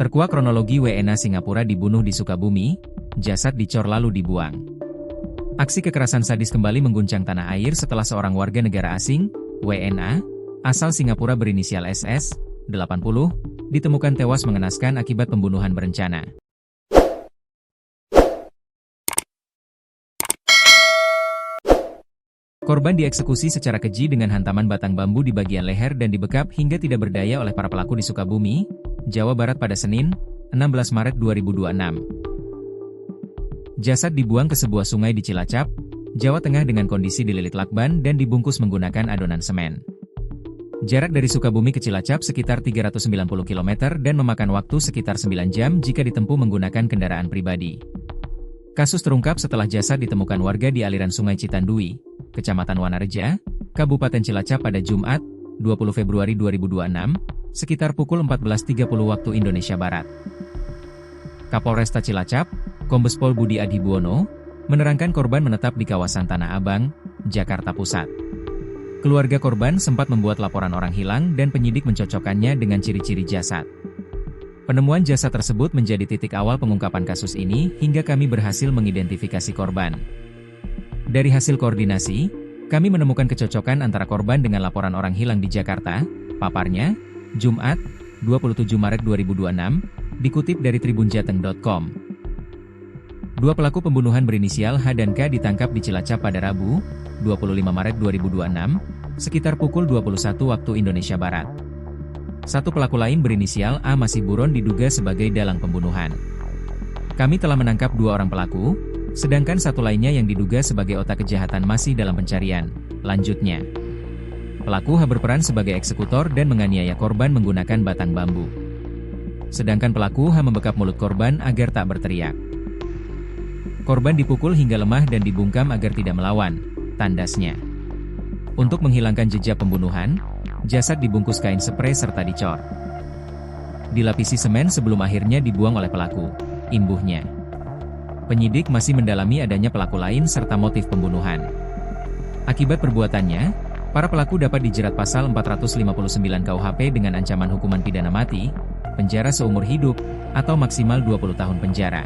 Terkuak kronologi WNA Singapura dibunuh di Sukabumi, jasad dicor lalu dibuang. Aksi kekerasan sadis kembali mengguncang tanah air setelah seorang warga negara asing, WNA, asal Singapura berinisial SS, 80, ditemukan tewas mengenaskan akibat pembunuhan berencana. Korban dieksekusi secara keji dengan hantaman batang bambu di bagian leher dan dibekap hingga tidak berdaya oleh para pelaku di Sukabumi, Jawa Barat pada Senin, 16 Maret 2026. Jasad dibuang ke sebuah sungai di Cilacap, Jawa Tengah dengan kondisi dililit lakban dan dibungkus menggunakan adonan semen. Jarak dari Sukabumi ke Cilacap sekitar 390 km dan memakan waktu sekitar 9 jam jika ditempuh menggunakan kendaraan pribadi. Kasus terungkap setelah jasad ditemukan warga di aliran Sungai Citandui, Kecamatan Wanareja, Kabupaten Cilacap pada Jumat, 20 Februari 2026, sekitar pukul 14.30 waktu Indonesia Barat. Kapolresta Cilacap, Kombes Pol Budi Adhibuwono, menerangkan korban menetap di kawasan Tanah Abang, Jakarta Pusat. Keluarga korban sempat membuat laporan orang hilang dan penyidik mencocokkannya dengan ciri-ciri jasad. Penemuan jasad tersebut menjadi titik awal pengungkapan kasus ini hingga kami berhasil mengidentifikasi korban. Dari hasil koordinasi, kami menemukan kecocokan antara korban dengan laporan orang hilang di Jakarta, paparnya, Jumat, 27 Maret 2026, dikutip dari tribunjateng.com. Dua pelaku pembunuhan berinisial H dan K ditangkap di Cilacap pada Rabu, 25 Maret 2026, sekitar pukul 21 waktu Indonesia Barat. Satu pelaku lain berinisial A masih buron diduga sebagai dalang pembunuhan. Kami telah menangkap dua orang pelaku, sedangkan satu lainnya yang diduga sebagai otak kejahatan masih dalam pencarian. Lanjutnya, pelaku H berperan sebagai eksekutor dan menganiaya korban menggunakan batang bambu. Sedangkan pelaku H membekap mulut korban agar tak berteriak. Korban dipukul hingga lemah dan dibungkam agar tidak melawan, tandasnya. Untuk menghilangkan jejak pembunuhan, jasad dibungkus kain sprei serta dicor. Dilapisi semen sebelum akhirnya dibuang oleh pelaku, imbuhnya. Penyidik masih mendalami adanya pelaku lain serta motif pembunuhan. Akibat perbuatannya, para pelaku dapat dijerat pasal 459 KUHP dengan ancaman hukuman pidana mati, penjara seumur hidup, atau maksimal 20 tahun penjara.